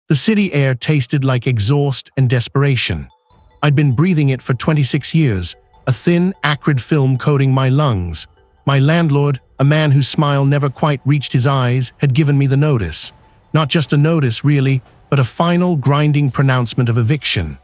The city air tasted like exhaust and desperation. I'd been breathing it for 26 years, a thin, acrid film coating my lungs. My landlord, a man whose smile never quite reached his eyes, had given me the notice. Not just a notice, really, but a final, grinding pronouncement of eviction.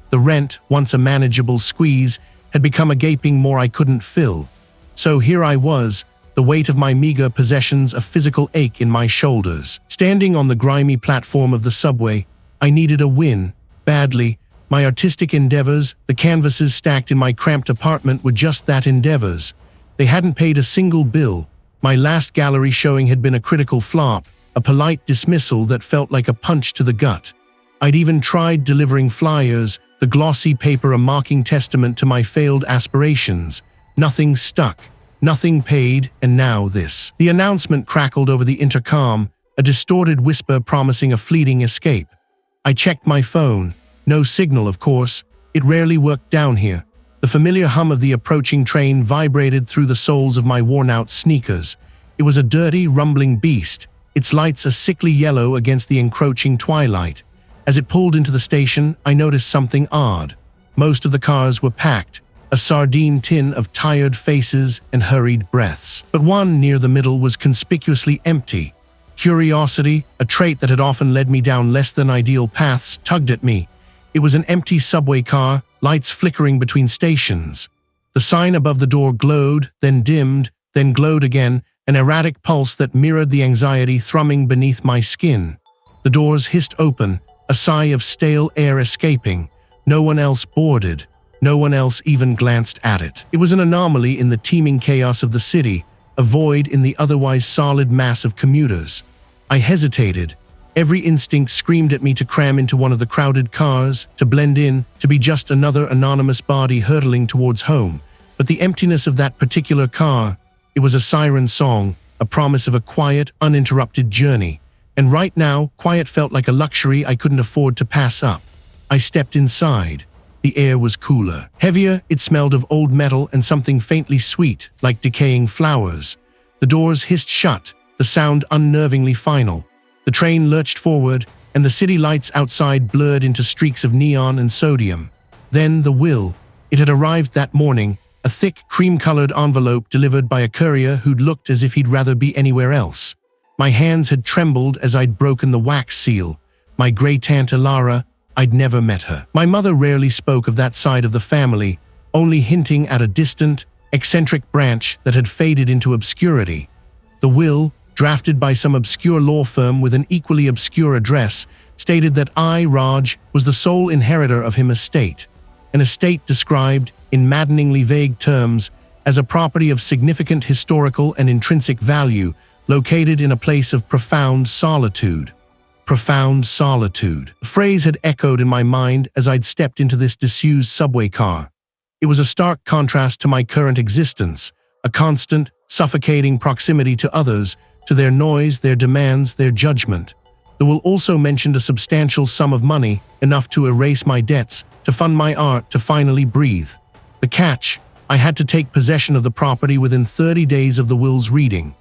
The rent, once a manageable squeeze, had become a gaping maw I couldn't fill. So here I was, the weight of my meager possessions a physical ache in my shoulders. Standing on the grimy platform of the subway, I needed a win, badly. My artistic endeavors, the canvases stacked in my cramped apartment, were just that, endeavors. They hadn't paid a single bill. My last gallery showing had been a critical flop, a polite dismissal that felt like a punch to the gut. I'd even tried delivering flyers, the glossy paper a mocking testament to my failed aspirations. Nothing stuck, nothing paid, and now this. The announcement crackled over the intercom, a distorted whisper promising a fleeting escape. I checked my phone. No signal, of course. It rarely worked down here. The familiar hum of the approaching train vibrated through the soles of my worn-out sneakers. It was a dirty, rumbling beast, its lights a sickly yellow against the encroaching twilight. As it pulled into the station, I noticed something odd. Most of the cars were packed, a sardine tin of tired faces and hurried breaths. But one near the middle was conspicuously empty. Curiosity, a trait that had often led me down less than ideal paths, tugged at me. It was an empty subway car, lights flickering between stations. The sign above the door glowed, then dimmed, then glowed again, an erratic pulse that mirrored the anxiety thrumming beneath my skin. The doors hissed open, a sigh of stale air escaping. No one else boarded. No one else even glanced at it. It was an anomaly in the teeming chaos of the city, a void in the otherwise solid mass of commuters. I hesitated. Every instinct screamed at me to cram into one of the crowded cars, to blend in, to be just another anonymous body hurtling towards home. But the emptiness of that particular car, it was a siren song, a promise of a quiet, uninterrupted journey. And right now, quiet felt like a luxury I couldn't afford to pass up. I stepped inside. The air was cooler. Heavier, it smelled of old metal and something faintly sweet, like decaying flowers. The doors hissed shut, the sound unnervingly final. The train lurched forward, and the city lights outside blurred into streaks of neon and sodium. Then the will. It had arrived that morning, a thick, cream-colored envelope delivered by a courier who'd looked as if he'd rather be anywhere else. My hands had trembled as I'd broken the wax seal. My grey tante Lara, I'd never met her. My mother rarely spoke of that side of the family, only hinting at a distant, eccentric branch that had faded into obscurity. The will, drafted by some obscure law firm with an equally obscure address, stated that I, Raj, was the sole inheritor of his estate. An estate described, in maddeningly vague terms, as a property of significant historical and intrinsic value, located in a place of profound solitude. Profound solitude. The phrase had echoed in my mind as I'd stepped into this disused subway car. It was a stark contrast to my current existence, a constant, suffocating proximity to others, to their noise, their demands, their judgment. The will also mentioned a substantial sum of money, enough to erase my debts, to fund my art, to finally breathe. The catch: I had to take possession of the property within 30 days of the will's reading.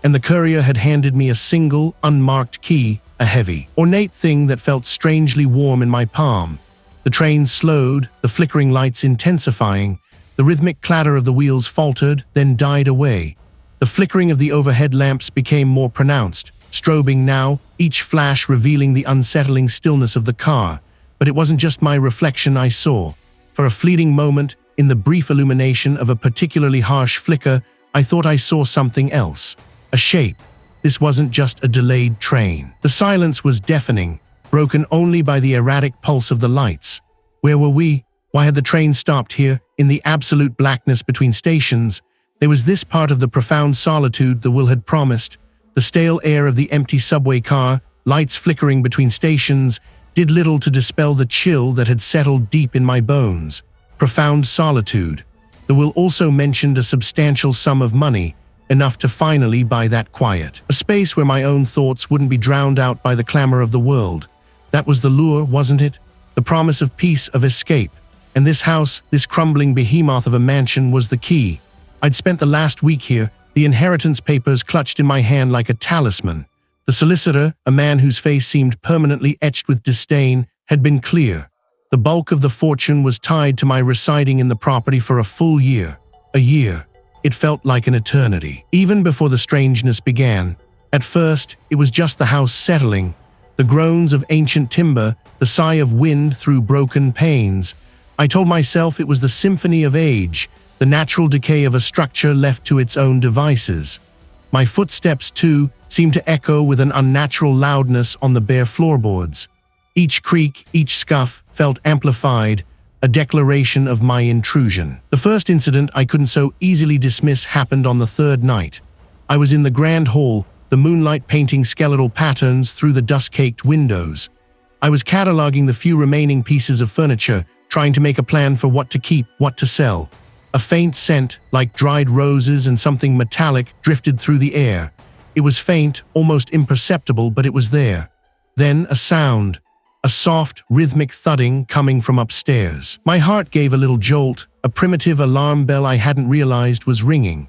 And the courier had handed me a single, unmarked key, a heavy, ornate thing that felt strangely warm in my palm. The train slowed, the flickering lights intensifying. The rhythmic clatter of the wheels faltered, then died away. The flickering of the overhead lamps became more pronounced, strobing now, each flash revealing the unsettling stillness of the car. But it wasn't just my reflection I saw. For a fleeting moment, in the brief illumination of a particularly harsh flicker, I thought I saw something else. A shape. This wasn't just a delayed train. The silence was deafening, broken only by the erratic pulse of the lights. Where were we? Why had the train stopped here, in the absolute blackness between stations? There was this part of the profound solitude the will had promised. The stale air of the empty subway car, lights flickering between stations, did little to dispel the chill that had settled deep in my bones. Profound solitude. The will also mentioned a substantial sum of money, enough to finally buy that quiet. A space where my own thoughts wouldn't be drowned out by the clamor of the world. That was the lure, wasn't it? The promise of peace, of escape. And this house, this crumbling behemoth of a mansion, was the key. I'd spent the last week here, the inheritance papers clutched in my hand like a talisman. The solicitor, a man whose face seemed permanently etched with disdain, had been clear. The bulk of the fortune was tied to my residing in the property for a full year. A year. It felt like an eternity. Even before the strangeness began. At first, it was just the house settling. The groans of ancient timber, the sigh of wind through broken panes. I told myself it was the symphony of age, the natural decay of a structure left to its own devices. My footsteps, too, seemed to echo with an unnatural loudness on the bare floorboards. Each creak, each scuff, felt amplified, a declaration of my intrusion. The first incident I couldn't so easily dismiss happened on the third night. I was in the grand hall, the moonlight painting skeletal patterns through the dust-caked windows. I was cataloging the few remaining pieces of furniture, trying to make a plan for what to keep, what to sell. A faint scent, like dried roses and something metallic, drifted through the air. It was faint, almost imperceptible, but it was there. Then a sound. A soft, rhythmic thudding coming from upstairs. My heart gave a little jolt, a primitive alarm bell I hadn't realized was ringing.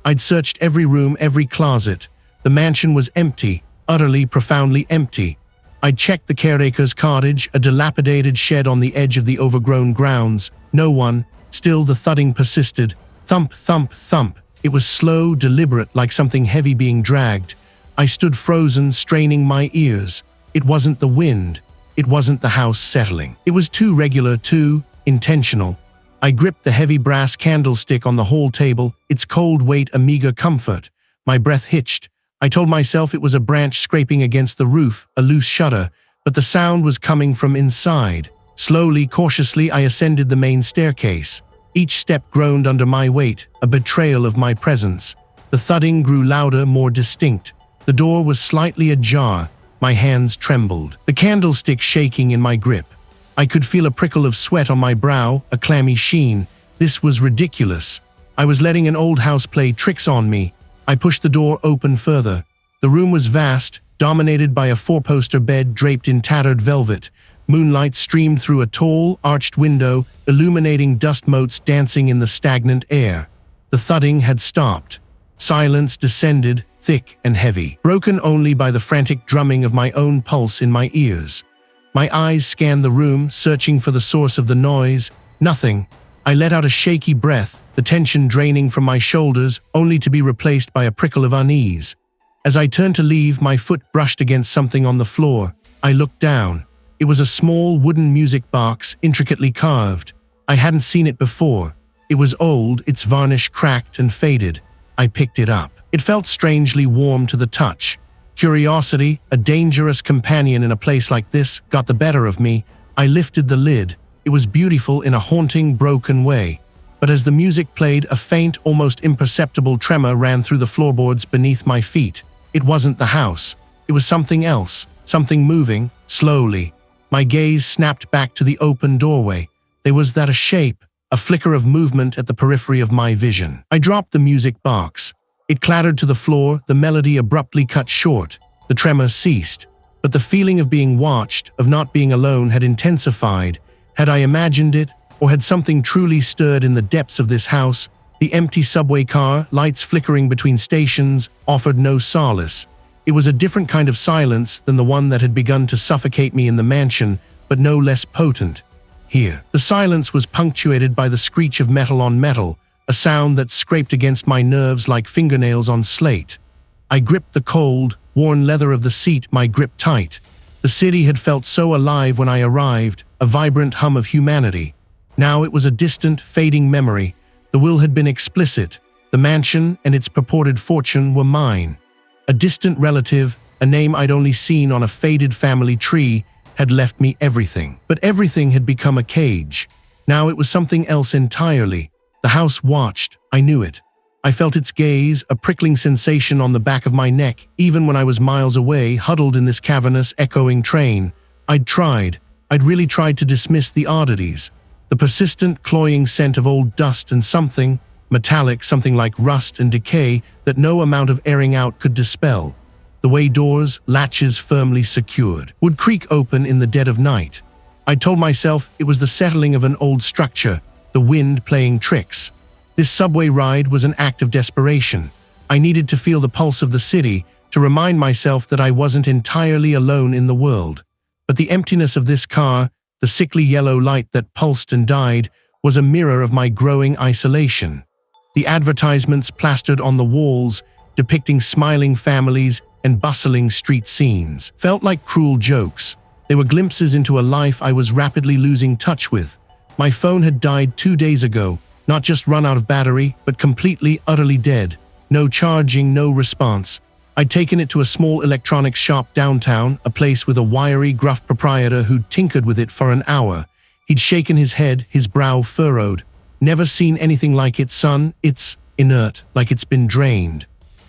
I'd searched every room, every closet. The mansion was empty, utterly, profoundly empty. I'd checked the caretaker's cottage, a dilapidated shed on the edge of the overgrown grounds. No one. Still the thudding persisted. Thump, thump, thump. It was slow, deliberate, like something heavy being dragged. I stood frozen, straining my ears. It wasn't the wind. It wasn't the house settling. It was too regular, too intentional. I gripped the heavy brass candlestick on the hall table, its cold weight a meager comfort. My breath hitched. I told myself it was a branch scraping against the roof, a loose shutter, but the sound was coming from inside. Slowly, cautiously, I ascended the main staircase. Each step groaned under my weight, a betrayal of my presence. The thudding grew louder, more distinct. The door was slightly ajar. My hands trembled, the candlestick shaking in my grip. I could feel a prickle of sweat on my brow, a clammy sheen. This was ridiculous. I was letting an old house play tricks on me. I pushed the door open further. The room was vast, dominated by a four-poster bed draped in tattered velvet. Moonlight streamed through a tall, arched window, illuminating dust motes dancing in the stagnant air. The thudding had stopped. Silence descended, thick and heavy, broken only by the frantic drumming of my own pulse in my ears. My eyes scanned the room, searching for the source of the noise. Nothing. I let out a shaky breath, the tension draining from my shoulders, only to be replaced by a prickle of unease. As I turned to leave, my foot brushed against something on the floor. I looked down. It was a small wooden music box, intricately carved. I hadn't seen it before. It was old, its varnish cracked and faded. I picked it up. It felt strangely warm to the touch. Curiosity, a dangerous companion in a place like this, got the better of me. I lifted the lid. It was beautiful in a haunting, broken way. But as the music played, a faint, almost imperceptible tremor ran through the floorboards beneath my feet. It wasn't the house. It was something else, something moving, slowly. My gaze snapped back to the open doorway. There was that a shape, a flicker of movement at the periphery of my vision. I dropped the music box. It clattered to the floor, the melody abruptly cut short. The tremor ceased. But the feeling of being watched, of not being alone, had intensified. Had I imagined it, or had something truly stirred in the depths of this house? The empty subway car, lights flickering between stations, offered no solace. It was a different kind of silence than the one that had begun to suffocate me in the mansion, but no less potent. Here, the silence was punctuated by the screech of metal on metal, a sound that scraped against my nerves like fingernails on slate. I gripped the cold, worn leather of the seat, my grip tight. The city had felt so alive when I arrived, a vibrant hum of humanity. Now it was a distant, fading memory. The will had been explicit. The mansion and its purported fortune were mine. A distant relative, a name I'd only seen on a faded family tree, had left me everything. But everything had become a cage. Now it was something else entirely. The house watched. I knew it. I felt its gaze, a prickling sensation on the back of my neck, even when I was miles away, huddled in this cavernous, echoing train. I'd really tried to dismiss the oddities. The persistent, cloying scent of old dust and something, metallic, something like rust and decay, that no amount of airing out could dispel. The way doors, latches firmly secured, would creak open in the dead of night. I told myself it was the settling of an old structure, the wind playing tricks. This subway ride was an act of desperation. I needed to feel the pulse of the city, to remind myself that I wasn't entirely alone in the world. But the emptiness of this car, the sickly yellow light that pulsed and died, was a mirror of my growing isolation. The advertisements plastered on the walls, depicting smiling families and bustling street scenes, felt like cruel jokes. They were glimpses into a life I was rapidly losing touch with. My phone had died 2 days ago, not just run out of battery, but completely, utterly dead. No charging, no response. I'd taken it to a small electronics shop downtown, a place with a wiry, gruff proprietor who'd tinkered with it for an hour. He'd shaken his head, his brow furrowed. "Never seen anything like it, son. It's inert, like it's been drained."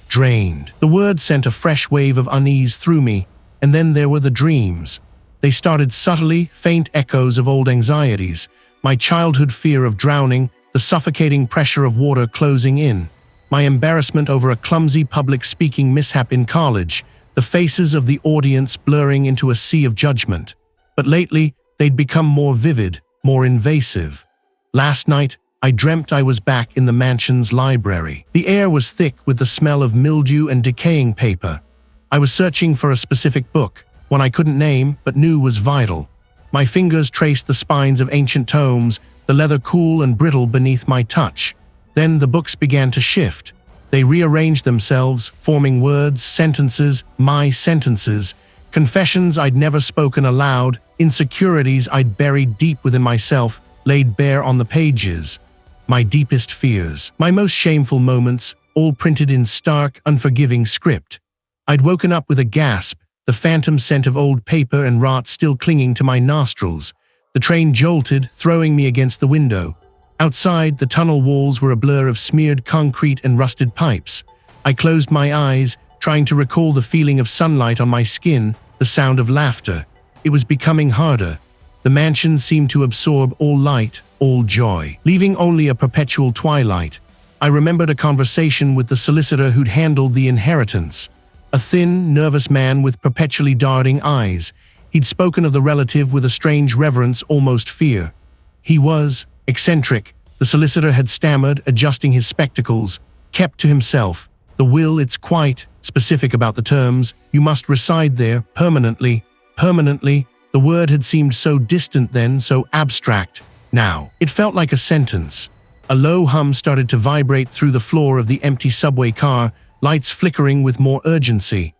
Drained. The word sent a fresh wave of unease through me, and then there were the dreams. They started subtly, faint echoes of old anxieties, my childhood fear of drowning, the suffocating pressure of water closing in, my embarrassment over a clumsy public speaking mishap in college, the faces of the audience blurring into a sea of judgment. But lately, they'd become more vivid, more invasive. Last night, I dreamt I was back in the mansion's library. The air was thick with the smell of mildew and decaying paper. I was searching for a specific book, one I couldn't name but knew was vital. My fingers traced the spines of ancient tomes, the leather cool and brittle beneath my touch. Then the books began to shift. They rearranged themselves, forming words, sentences, my sentences, confessions I'd never spoken aloud, insecurities I'd buried deep within myself, laid bare on the pages. My deepest fears, my most shameful moments, all printed in stark, unforgiving script. I'd woken up with a gasp, the phantom scent of old paper and rot still clinging to my nostrils. The train jolted, throwing me against the window. Outside, the tunnel walls were a blur of smeared concrete and rusted pipes. I closed my eyes, trying to recall the feeling of sunlight on my skin, the sound of laughter. It was becoming harder. The mansion seemed to absorb all light, all joy, leaving only a perpetual twilight. I remembered a conversation with the solicitor who'd handled the inheritance. A thin, nervous man with perpetually darting eyes. He'd spoken of the relative with a strange reverence, almost fear. He was eccentric, the solicitor had stammered, adjusting his spectacles. Kept to himself. The will, it's quite specific about the terms. You must reside there, permanently. Permanently. The word had seemed so distant then, so abstract. Now, it felt like a sentence. A low hum started to vibrate through the floor of the empty subway car, lights flickering with more urgency.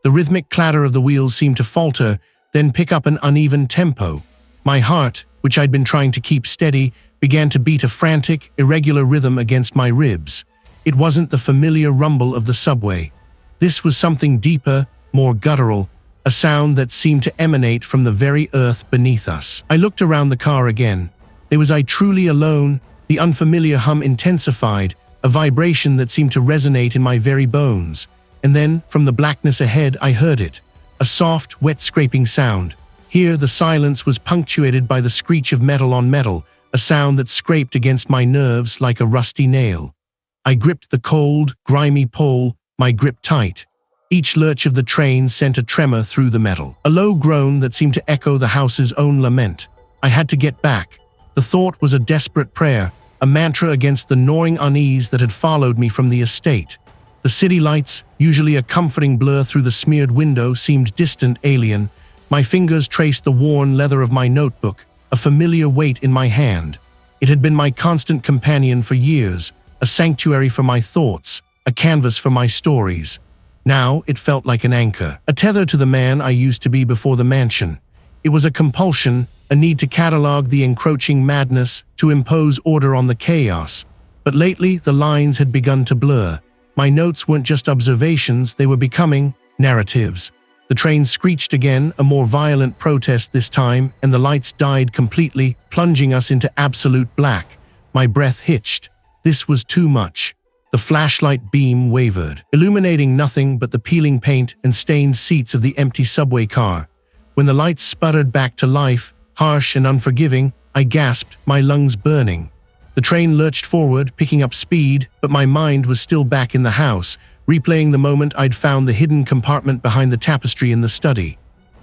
The rhythmic clatter of the wheels seemed to falter, then pick up an uneven tempo. My heart, which I'd been trying to keep steady, began to beat a frantic, irregular rhythm against my ribs. It wasn't the familiar rumble of the subway. This was something deeper, more guttural, a sound that seemed to emanate from the very earth beneath us. I looked around the car again. Was I truly alone? The unfamiliar hum intensified, a vibration that seemed to resonate in my very bones. And then, from the blackness ahead, I heard it. A soft, wet scraping sound. Here, the silence was punctuated by the screech of metal on metal, a sound that scraped against my nerves like a rusty nail. I gripped the cold, grimy pole, my grip tight. Each lurch of the train sent a tremor through the metal, a low groan that seemed to echo the house's own lament. I had to get back. The thought was a desperate prayer, a mantra against the gnawing unease that had followed me from the estate. The city lights, usually a comforting blur through the smeared window, seemed distant, alien. My fingers traced the worn leather of my notebook, a familiar weight in my hand. It had been my constant companion for years, a sanctuary for my thoughts, a canvas for my stories. Now it felt like an anchor, a tether to the man I used to be before the mansion. It was a compulsion, a need to catalog the encroaching madness, to impose order on the chaos. But lately, the lines had begun to blur. My notes weren't just observations, they were becoming narratives. The train screeched again, a more violent protest this time, and the lights died completely, plunging us into absolute black. My breath hitched. This was too much. The flashlight beam wavered, illuminating nothing but the peeling paint and stained seats of the empty subway car. When the lights sputtered back to life, harsh and unforgiving, I gasped, my lungs burning. The train lurched forward, picking up speed, but my mind was still back in the house, replaying the moment I'd found the hidden compartment behind the tapestry in the study.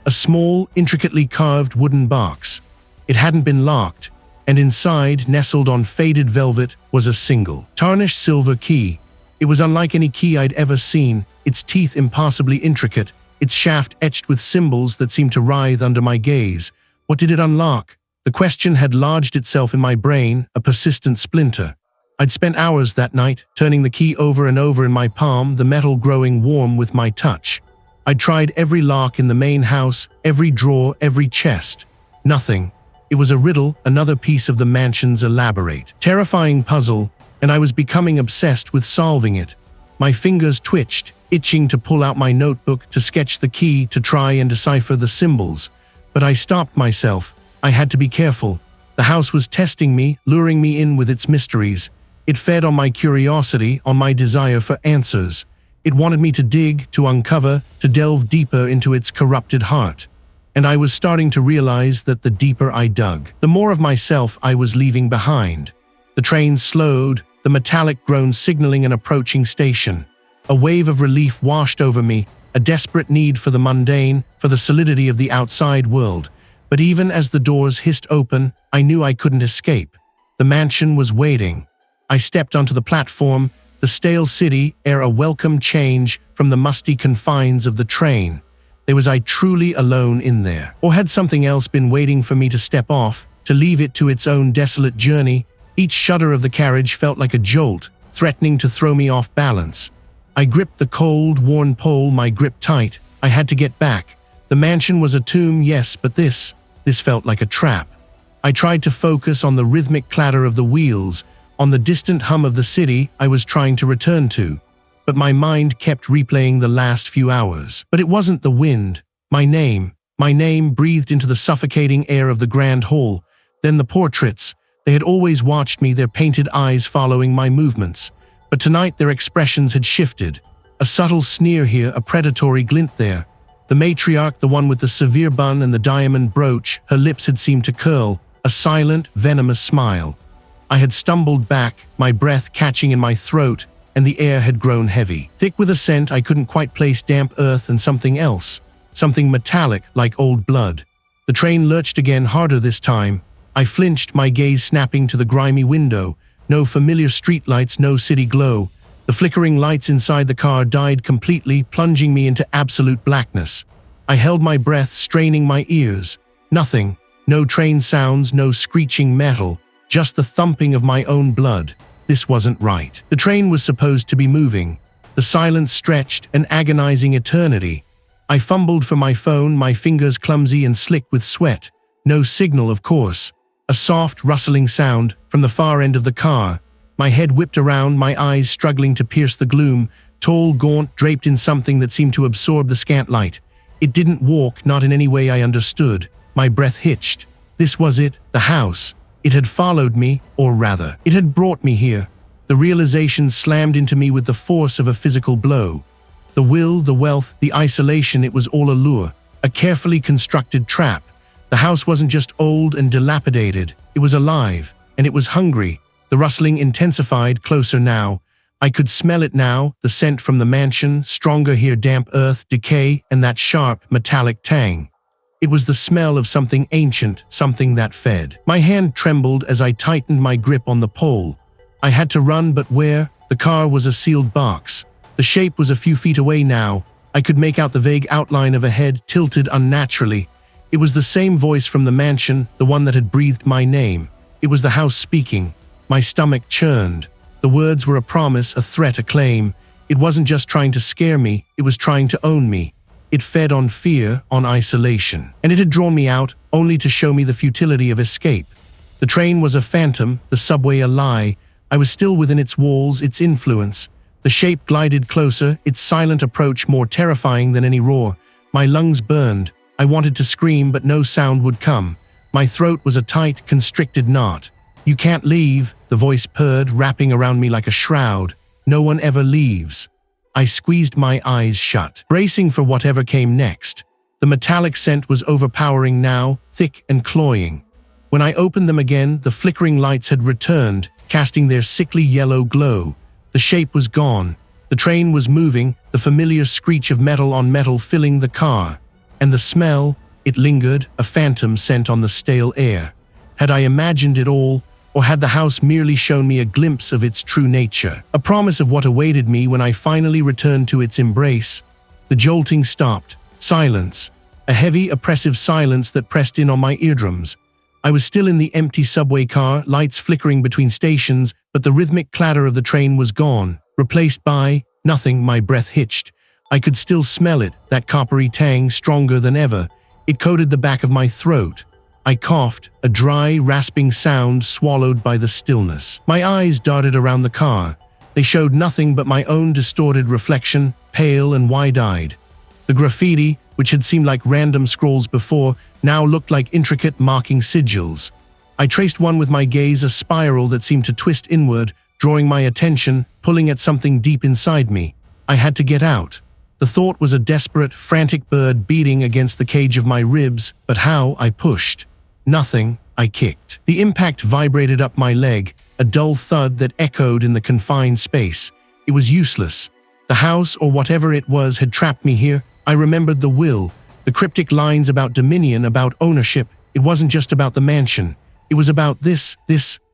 A small, intricately carved wooden box. It hadn't been locked, and inside, nestled on faded velvet, was a single, tarnished silver key. It It was unlike any key I'd ever seen, its teeth impossibly intricate, its shaft etched with symbols that seemed to writhe under my gaze. What did it unlock? The question had lodged itself in my brain, a persistent splinter. I'd spent hours that night, turning the key over and over in my palm, the metal growing warm with my touch. I'd tried every lock in the main house, every drawer, every chest. Nothing. It was a riddle, another piece of the mansion's elaborate, terrifying puzzle, and I was becoming obsessed with solving it. My fingers twitched, itching to pull out my notebook, to sketch the key, to try and decipher the symbols. But I stopped myself. I had to be careful. The house was testing me, luring me in with its mysteries. It fed on my curiosity, on my desire for answers. It wanted me to dig, to uncover, to delve deeper into its corrupted heart. And I was starting to realize that the deeper I dug, the more of myself I was leaving behind. The train slowed, the metallic groans signaling an approaching station. A wave of relief washed over me, a desperate need for the mundane, for the solidity of the outside world. But even as the doors hissed open, I knew I couldn't escape. The mansion was waiting. I stepped onto the platform, the stale city ere a welcome change from the musty confines of the train. Was I truly alone in there? Or had something else been waiting for me to step off, to leave it to its own desolate journey? Each shudder of the carriage felt like a jolt, threatening to throw me off balance. I gripped the cold, worn pole, my grip tight. I had to get back. The mansion was a tomb, yes, but this felt like a trap. I tried to focus on the rhythmic clatter of the wheels, on the distant hum of the city I was trying to return to. But my mind kept replaying the last few hours. But it wasn't the wind. My name breathed into the suffocating air of the grand hall. Then the portraits. They had always watched me, their painted eyes following my movements. But tonight their expressions had shifted. A subtle sneer here, a predatory glint there. The matriarch, the one with the severe bun and the diamond brooch, her lips had seemed to curl, a silent, venomous smile. I had stumbled back, my breath catching in my throat, and the air had grown heavy. Thick with a scent I couldn't quite place, damp earth and something else. Something metallic, like old blood. The train lurched again, harder this time. I flinched, my gaze snapping to the grimy window. No familiar streetlights, no city glow. The flickering lights inside the car died completely, plunging me into absolute blackness. I held my breath, straining my ears. Nothing. No train sounds, no screeching metal. Just the thumping of my own blood. This wasn't right. The train was supposed to be moving. The silence stretched, an agonizing eternity. I fumbled for my phone, my fingers clumsy and slick with sweat. No signal, of course. A soft, rustling sound from the far end of the car. My head whipped around, my eyes struggling to pierce the gloom, tall, gaunt, draped in something that seemed to absorb the scant light. It didn't walk, not in any way I understood. My breath hitched. This was it, the house. It had followed me, or rather, it had brought me here. The realization slammed into me with the force of a physical blow. The will, the wealth, the isolation, it was all a lure, a carefully constructed trap. The house wasn't just old and dilapidated, it was alive, and it was hungry. The rustling intensified, closer now. I could smell it now, the scent from the mansion, stronger here, damp earth, decay, and that sharp, metallic tang. It was the smell of something ancient, something that fed. My hand trembled as I tightened my grip on the pole. I had to run, but where? The car was a sealed box. The shape was a few feet away now. I could make out the vague outline of a head tilted unnaturally. It was the same voice from the mansion, the one that had breathed my name. It was the house speaking. My stomach churned. The words were a promise, a threat, a claim. It wasn't just trying to scare me, it was trying to own me. It fed on fear, on isolation. And it had drawn me out, only to show me the futility of escape. The train was a phantom, the subway a lie. I was still within its walls, its influence. The shape glided closer, its silent approach more terrifying than any roar. My lungs burned. I wanted to scream, but no sound would come. My throat was a tight, constricted knot. "You can't leave," the voice purred, wrapping around me like a shroud. "No one ever leaves." I squeezed my eyes shut, bracing for whatever came next. The metallic scent was overpowering now, thick and cloying. When I opened them again, the flickering lights had returned, casting their sickly yellow glow. The shape was gone. The train was moving, the familiar screech of metal on metal filling the car. And the smell, it lingered, a phantom scent on the stale air. Had I imagined it all, Or had the house merely shown me a glimpse of its true nature, a promise of what awaited me when I finally returned to its embrace? The jolting stopped. Silence. A heavy, oppressive silence that pressed in on my eardrums. I was still in the empty subway car, lights flickering between stations, but the rhythmic clatter of the train was gone, replaced by nothing. My breath hitched. I could still smell it, that coppery tang, stronger than ever. It coated the back of my throat. I coughed, a dry, rasping sound swallowed by the stillness. My eyes darted around the car. They showed nothing but my own distorted reflection, pale and wide-eyed. The graffiti, which had seemed like random scrawls before, now looked like intricate marking sigils. I traced one with my gaze, a spiral that seemed to twist inward, drawing my attention, pulling at something deep inside me. I had to get out. The thought was a desperate, frantic bird beating against the cage of my ribs, but how? I pushed. Nothing. I kicked. The impact vibrated up my leg, a dull thud that echoed in the confined space. It was useless. The house, or whatever it was, had trapped me here. I remembered the will, the cryptic lines about dominion, about ownership. It wasn't just about the mansion. It was about this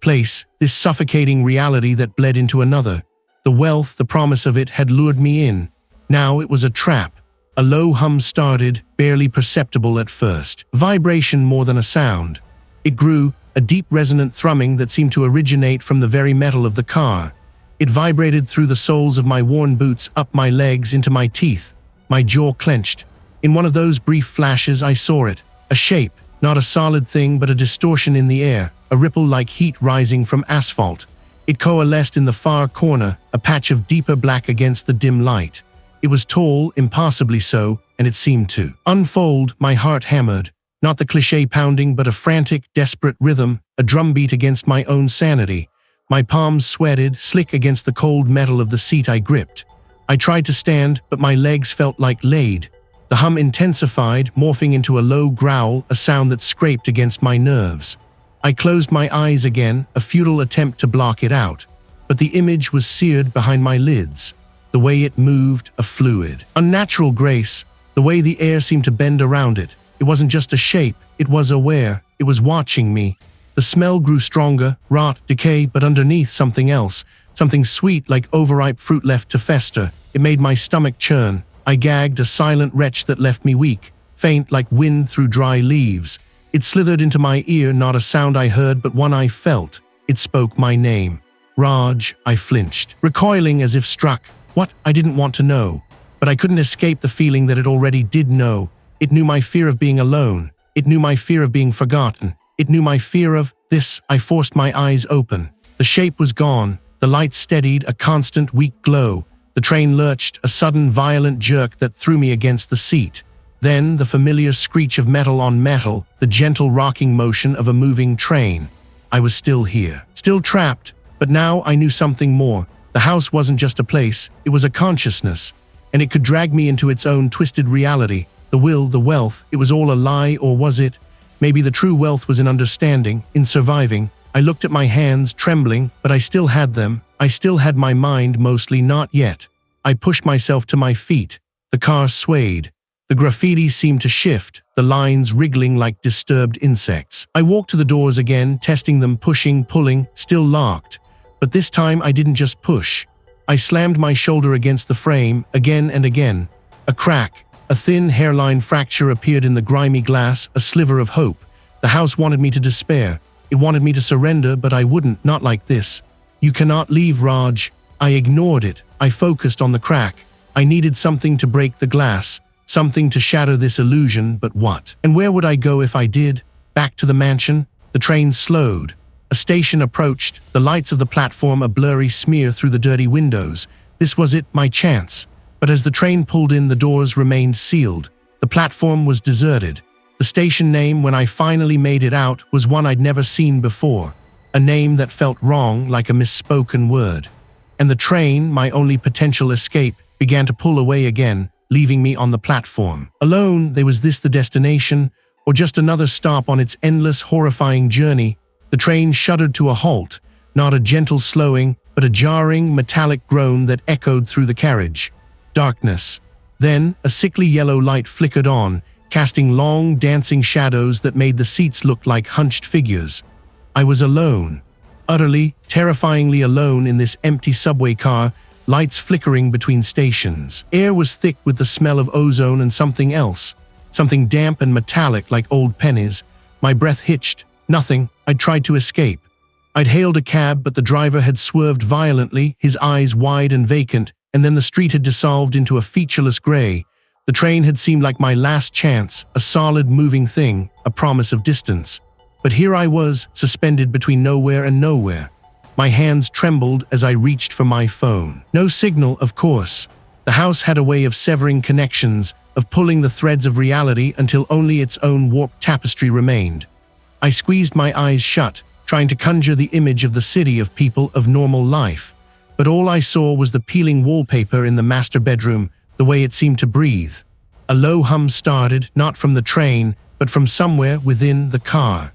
place, this suffocating reality that bled into another. The wealth, the promise of it, had lured me in. Now it was a trap. A low hum started, barely perceptible at first. Vibration more than a sound. It grew, a deep resonant thrumming that seemed to originate from the very metal of the car. It vibrated through the soles of my worn boots, up my legs, into my teeth. My jaw clenched. In one of those brief flashes, I saw it. A shape, not a solid thing, but a distortion in the air, a ripple like heat rising from asphalt. It coalesced in the far corner, a patch of deeper black against the dim light. It was tall, impossibly so, and it seemed to unfold. My heart hammered. Not the cliché pounding, but a frantic, desperate rhythm, a drumbeat against my own sanity. My palms sweated, slick against the cold metal of the seat I gripped. I tried to stand, but my legs felt like lead. The hum intensified, morphing into a low growl, a sound that scraped against my nerves. I closed my eyes again, a futile attempt to block it out. But the image was seared behind my lids. The way it moved, a fluid, unnatural grace, the way the air seemed to bend around it. It wasn't just a shape, it was aware, it was watching me. The smell grew stronger, rot, decay, but underneath something else, something sweet like overripe fruit left to fester. It made my stomach churn. I gagged, a silent retch that left me weak, faint like wind through dry leaves. It slithered into my ear, not a sound I heard, but one I felt. It spoke my name. Raj. I flinched, recoiling as if struck. What? I didn't want to know. But I couldn't escape the feeling that it already did know. It knew my fear of being alone. It knew my fear of being forgotten. It knew my fear of this. I forced my eyes open. The shape was gone. The light steadied, a constant, weak glow. The train lurched, a sudden, violent jerk that threw me against the seat. Then the familiar screech of metal on metal, the gentle rocking motion of a moving train. I was still here, still trapped, but now I knew something more. The house wasn't just a place, it was a consciousness, and it could drag me into its own twisted reality. The will, the wealth, it was all a lie, or was it? Maybe the true wealth was in understanding, in surviving. I looked at my hands, trembling, but I still had them. I still had my mind, mostly not yet. I pushed myself to my feet. The car swayed. The graffiti seemed to shift, the lines wriggling like disturbed insects. I walked to the doors again, testing them, pushing, pulling, still locked. But this time I didn't just push. I slammed my shoulder against the frame, again and again. A crack, a thin hairline fracture appeared in the grimy glass, a sliver of hope. The house wanted me to despair. It wanted me to surrender, but I wouldn't, not like this. You cannot leave, Raj. I ignored it. I focused on the crack. I needed something to break the glass, something to shatter this illusion, but what? And where would I go if I did? Back to the mansion? The train slowed. A station approached, the lights of the platform a blurry smear through the dirty windows. This was it, my chance. But as the train pulled in, the doors remained sealed. The platform was deserted. The station name, when I finally made it out, was one I'd never seen before. A name that felt wrong, like a misspoken word. And the train, my only potential escape, began to pull away again, leaving me on the platform. Alone, was this the destination, or just another stop on its endless, horrifying journey? The train shuddered to a halt, not a gentle slowing, but a jarring, metallic groan that echoed through the carriage. Darkness. Then, a sickly yellow light flickered on, casting long, dancing shadows that made the seats look like hunched figures. I was alone. utterly, terrifyingly alone in this empty subway car, lights flickering between stations. Air was thick with the smell of ozone and something else. Something damp and metallic like old pennies. My breath hitched. Nothing. I'd tried to escape. I'd hailed a cab, but the driver had swerved violently, his eyes wide and vacant, and then the street had dissolved into a featureless gray. The train had seemed like my last chance, a solid moving thing, a promise of distance. But here I was, suspended between nowhere and nowhere. My hands trembled as I reached for my phone. No signal, of course. The house had a way of severing connections, of pulling the threads of reality until only its own warped tapestry remained. I squeezed my eyes shut, trying to conjure the image of the city of people of normal life. But all I saw was the peeling wallpaper in the master bedroom, the way it seemed to breathe. A low hum started, not from the train, but from somewhere within the car.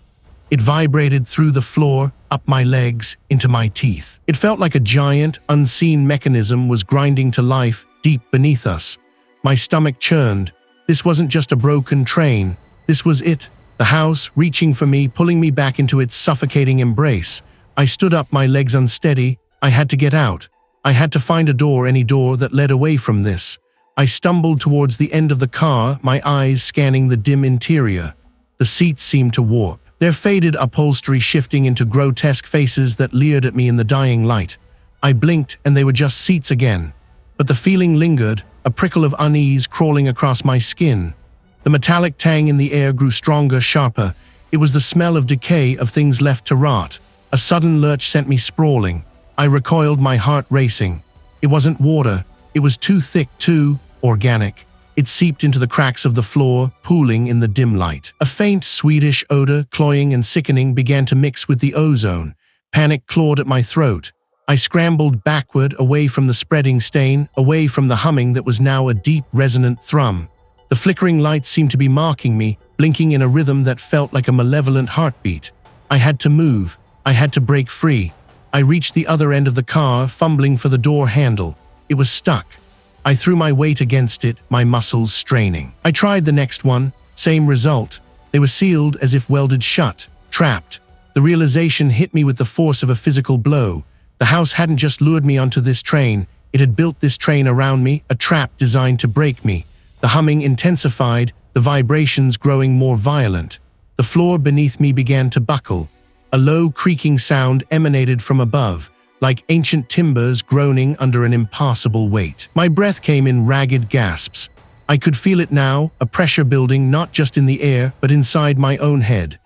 It vibrated through the floor, up my legs, into my teeth. It felt like a giant, unseen mechanism was grinding to life deep beneath us. My stomach churned. This wasn't just a broken train. This was it. The house, reaching for me, pulling me back into its suffocating embrace. I stood up, my legs unsteady. I had to get out. I had to find a door, any door that led away from this. I stumbled towards the end of the car, my eyes scanning the dim interior. The seats seemed to warp, their faded upholstery shifting into grotesque faces that leered at me in the dying light. I blinked, and they were just seats again. But the feeling lingered, a prickle of unease crawling across my skin. The metallic tang in the air grew stronger, sharper. It was the smell of decay, of things left to rot. A sudden lurch sent me sprawling. I recoiled, my heart racing. It wasn't water. It was too thick, too organic. It seeped into the cracks of the floor, pooling in the dim light. A faint, sweetish odor, cloying and sickening, began to mix with the ozone. Panic clawed at my throat. I scrambled backward, away from the spreading stain, away from the humming that was now a deep, resonant thrum. The flickering lights seemed to be marking me, blinking in a rhythm that felt like a malevolent heartbeat. I had to move. I had to break free. I reached the other end of the car, fumbling for the door handle. It was stuck. I threw my weight against it, my muscles straining. I tried the next one, same result. They were sealed as if welded shut, trapped. The realization hit me with the force of a physical blow. The house hadn't just lured me onto this train, it had built this train around me, a trap designed to break me. The humming intensified, the vibrations growing more violent. The floor beneath me began to buckle. A low creaking sound emanated from above, like ancient timbers groaning under an impassable weight. My breath came in ragged gasps. I could feel it now, a pressure building not just in the air, but inside my own head.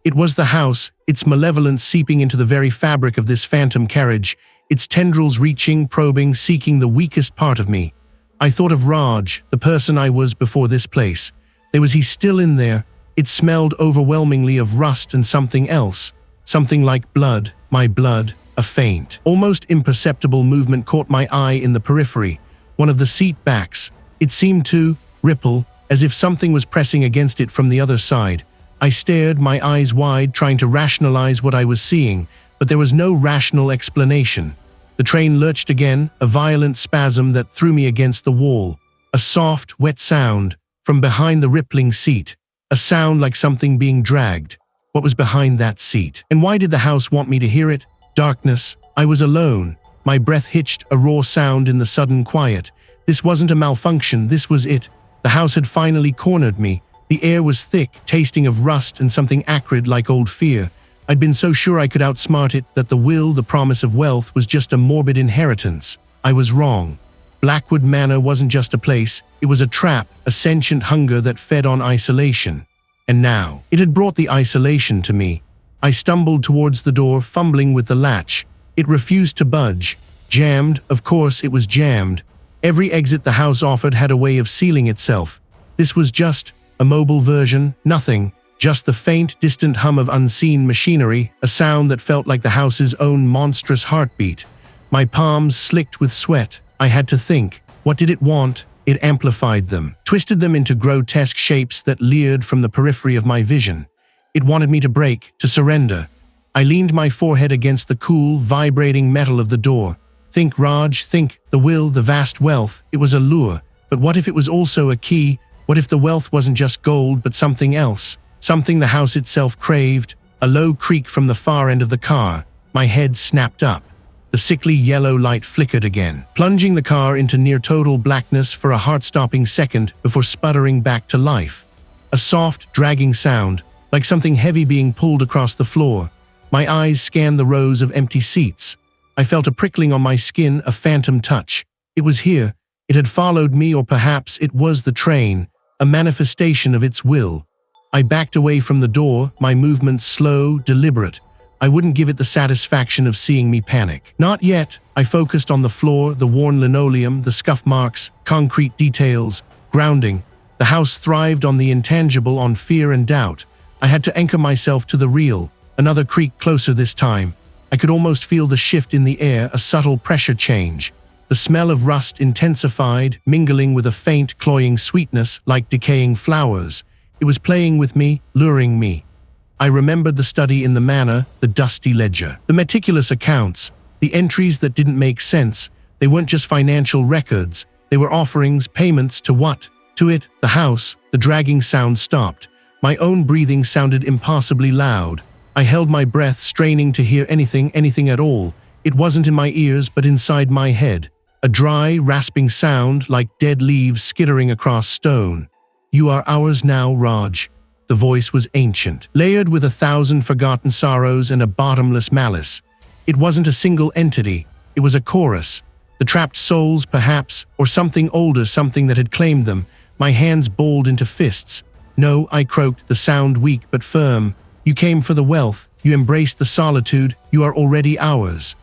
It was the house, its malevolence seeping into the very fabric of this phantom carriage, its tendrils reaching, probing, seeking the weakest part of me. I thought of Raj, the person I was before this place. Was he still in there? It smelled overwhelmingly of rust and something else. Something like blood, my blood. A faint, almost imperceptible movement caught my eye in the periphery, one of the seat backs. It seemed to ripple, as if something was pressing against it from the other side. I stared, my eyes wide, trying to rationalize what I was seeing, but there was no rational explanation. The train lurched again, a violent spasm that threw me against the wall. A soft, wet sound from behind the rippling seat. A sound like something being dragged. What was behind that seat? And why did the house want me to hear it? Darkness. I was alone. My breath hitched, a raw sound in the sudden quiet. This wasn't a malfunction, this was it. The house had finally cornered me. The air was thick, tasting of rust and something acrid like old fear. I'd been so sure I could outsmart it that the will, the promise of wealth, was just a morbid inheritance. I was wrong. Blackwood Manor wasn't just a place, it was a trap, a sentient hunger that fed on isolation. And now, it had brought the isolation to me. I stumbled towards the door, fumbling with the latch. It refused to budge. Jammed, of course it was jammed. Every exit the house offered had a way of sealing itself. This was just a mobile version, nothing, just the faint, distant hum of unseen machinery, a sound that felt like the house's own monstrous heartbeat. My palms slicked with sweat. I had to think. What did it want? It amplified them, twisted them into grotesque shapes that leered from the periphery of my vision. It wanted me to break, to surrender. I leaned my forehead against the cool, vibrating metal of the door. Think, Raj, think, the will, the vast wealth. It was a lure. But what if it was also a key? What if the wealth wasn't just gold, but something else? Something the house itself craved? A low creak from the far end of the car. My head snapped up. The sickly yellow light flickered again, plunging the car into near-total blackness for a heart-stopping second before sputtering back to life. A soft, dragging sound, like something heavy being pulled across the floor. My eyes scanned the rows of empty seats. I felt a prickling on my skin, a phantom touch. It was here. It had followed me, or perhaps it was the train, a manifestation of its will. I backed away from the door, my movements slow, deliberate. I wouldn't give it the satisfaction of seeing me panic. Not yet. I focused on the floor, the worn linoleum, the scuff marks, concrete details, grounding. The house thrived on the intangible, on fear and doubt. I had to anchor myself to the real. Another creak, closer this time. I could almost feel the shift in the air, a subtle pressure change. The smell of rust intensified, mingling with a faint, cloying sweetness like decaying flowers. It was playing with me, luring me. I remembered the study in the manor, the dusty ledger, the meticulous accounts, the entries that didn't make sense. They weren't just financial records. They were offerings, payments to what? To it, the house. The dragging sound stopped. My own breathing sounded impossibly loud. I held my breath, straining to hear anything at all. It wasn't in my ears, but inside my head. A dry, rasping sound like dead leaves skittering across stone. "You are ours now, Raj." The voice was ancient, layered with 1,000 forgotten sorrows and a bottomless malice. It wasn't a single entity. It was a chorus. The trapped souls, perhaps, or something older, something that had claimed them. My hands balled into fists. "No," I croaked, the sound weak but firm. "You came for the wealth. You embraced the solitude. You are already ours."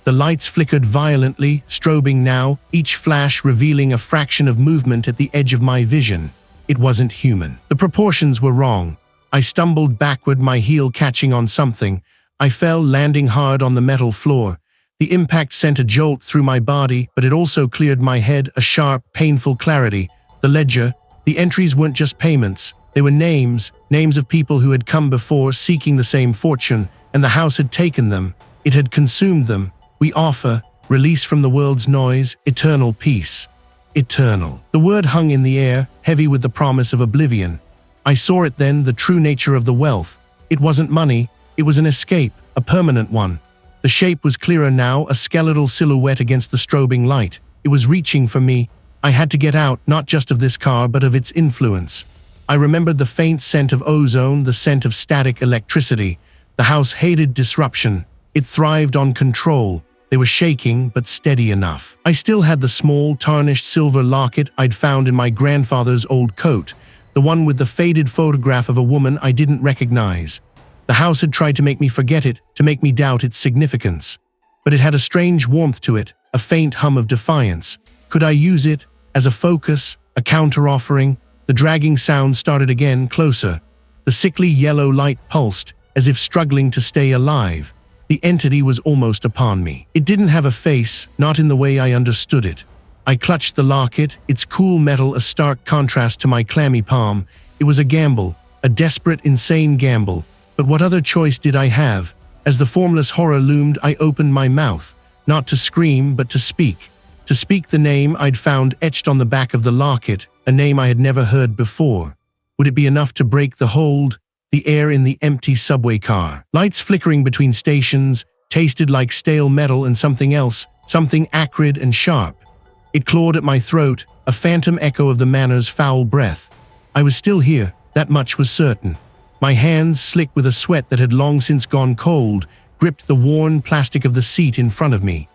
The lights flickered violently, strobing now, each flash revealing a fraction of movement at the edge of my vision. It wasn't human. The proportions were wrong. I stumbled backward, my heel catching on something. I fell, landing hard on the metal floor. The impact sent a jolt through my body, but it also cleared my head, a sharp, painful clarity. The ledger, the entries weren't just payments. They were names of people who had come before, seeking the same fortune, and the house had taken them. It had consumed them. "We offer release from the world's noise, eternal peace." Eternal. The word hung in the air, heavy with the promise of oblivion. I saw it then, the true nature of the wealth. It wasn't money. It was an escape, a permanent one. The shape was clearer now, a skeletal silhouette against the strobing light. It was reaching for me. I had to get out, not just of this car, but of its influence. I remembered the faint scent of ozone, the scent of static electricity. The house hated disruption. It thrived on control. They were shaking, but steady enough. I still had the small, tarnished silver locket I'd found in my grandfather's old coat, the one with the faded photograph of a woman I didn't recognize. The house had tried to make me forget it, to make me doubt its significance. But it had a strange warmth to it, a faint hum of defiance. Could I use it as a focus, a counter-offering? The dragging sound started again, closer. The sickly yellow light pulsed, as if struggling to stay alive. The entity was almost upon me. It didn't have a face, not in the way I understood it. I clutched the locket, its cool metal a stark contrast to my clammy palm. It was a gamble, a desperate, insane gamble. But what other choice did I have? As the formless horror loomed, I opened my mouth, not to scream, but to speak. To speak the name I'd found etched on the back of the locket, a name I had never heard before. Would it be enough to break the hold? The air in the empty subway car. Lights flickering between stations, tasted like stale metal and something else, something acrid and sharp. It clawed at my throat, a phantom echo of the manor's foul breath. I was still here, that much was certain. My hands, slick with a sweat that had long since gone cold, gripped the worn plastic of the seat in front of me.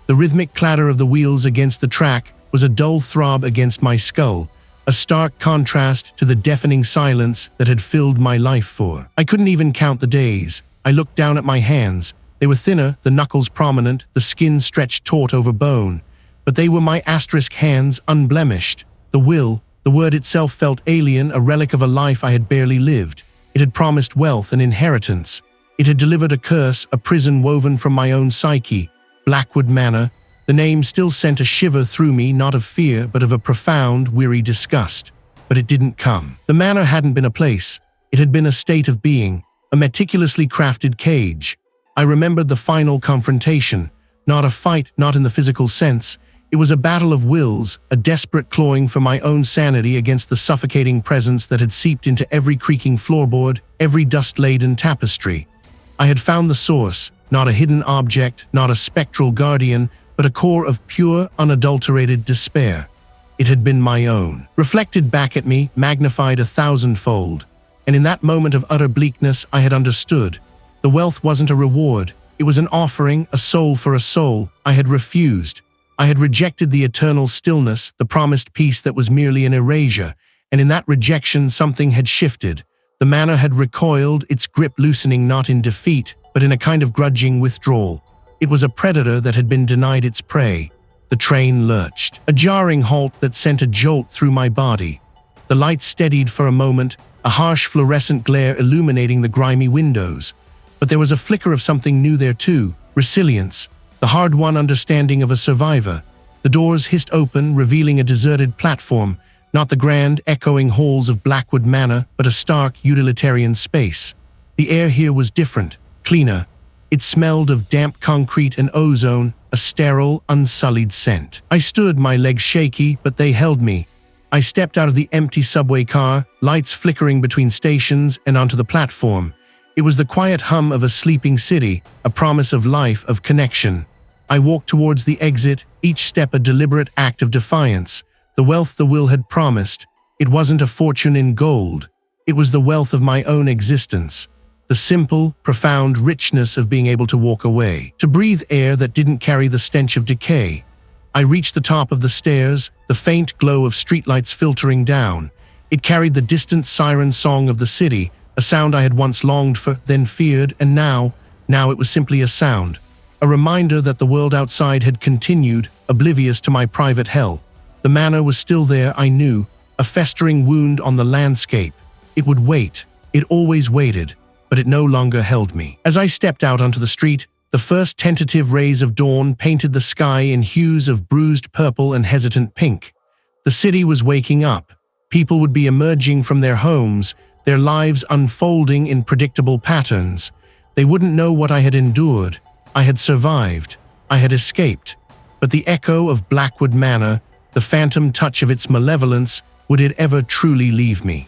The rhythmic clatter of the wheels against the track was a dull throb against my skull, a stark contrast to the deafening silence that had filled my life for. I couldn't even count the days. I looked down at my hands. They were thinner, the knuckles prominent, the skin stretched taut over bone. But they were my asterisk hands, unblemished. The will, the word itself felt alien, a relic of a life I had barely lived. It had promised wealth and inheritance. It had delivered a curse, a prison woven from my own psyche. Blackwood Manor. The name still sent a shiver through me, not of fear, but of a profound, weary disgust. But it didn't come. The manor hadn't been a place. It had been a state of being, a meticulously crafted cage. I remembered the final confrontation. Not a fight, not in the physical sense. It was a battle of wills, a desperate clawing for my own sanity against the suffocating presence that had seeped into every creaking floorboard, every dust-laden tapestry. I had found the source, Not a hidden object, not a spectral guardian, but a core of pure, unadulterated despair. It had been my own. Reflected back at me, magnified 1,000-fold. And in that moment of utter bleakness, I had understood. The wealth wasn't a reward. It was an offering, a soul for a soul. I had refused. I had rejected the eternal stillness, the promised peace that was merely an erasure. And in that rejection, something had shifted. The manor had recoiled, its grip loosening not in defeat, but in a kind of grudging withdrawal. It was a predator that had been denied its prey. The train lurched, a jarring halt that sent a jolt through my body. The light steadied for a moment, a harsh fluorescent glare illuminating the grimy windows. But there was a flicker of something new there too, resilience, the hard-won understanding of a survivor. The doors hissed open, revealing a deserted platform, not the grand, echoing halls of Blackwood Manor, but a stark, utilitarian space. The air here was different, cleaner. It smelled of damp concrete and ozone, a sterile, unsullied scent. I stood, my legs shaky, but they held me. I stepped out of the empty subway car, lights flickering between stations, and onto the platform. It was the quiet hum of a sleeping city, a promise of life, of connection. I walked towards the exit, each step a deliberate act of defiance. The wealth the will had promised. It wasn't a fortune in gold. It was the wealth of my own existence. The simple, profound richness of being able to walk away, to breathe air that didn't carry the stench of decay. I reached the top of the stairs, the faint glow of streetlights filtering down. It carried the distant siren song of the city, a sound I had once longed for, then feared, and now it was simply a sound. A reminder that the world outside had continued, oblivious to my private hell. The manor was still there, I knew, a festering wound on the landscape. It would wait. It always waited. But it no longer held me. As I stepped out onto the street, the first tentative rays of dawn painted the sky in hues of bruised purple and hesitant pink. The city was waking up. People would be emerging from their homes, their lives unfolding in predictable patterns. They wouldn't know what I had endured. I had survived. I had escaped. But the echo of Blackwood Manor, the phantom touch of its malevolence, would it ever truly leave me?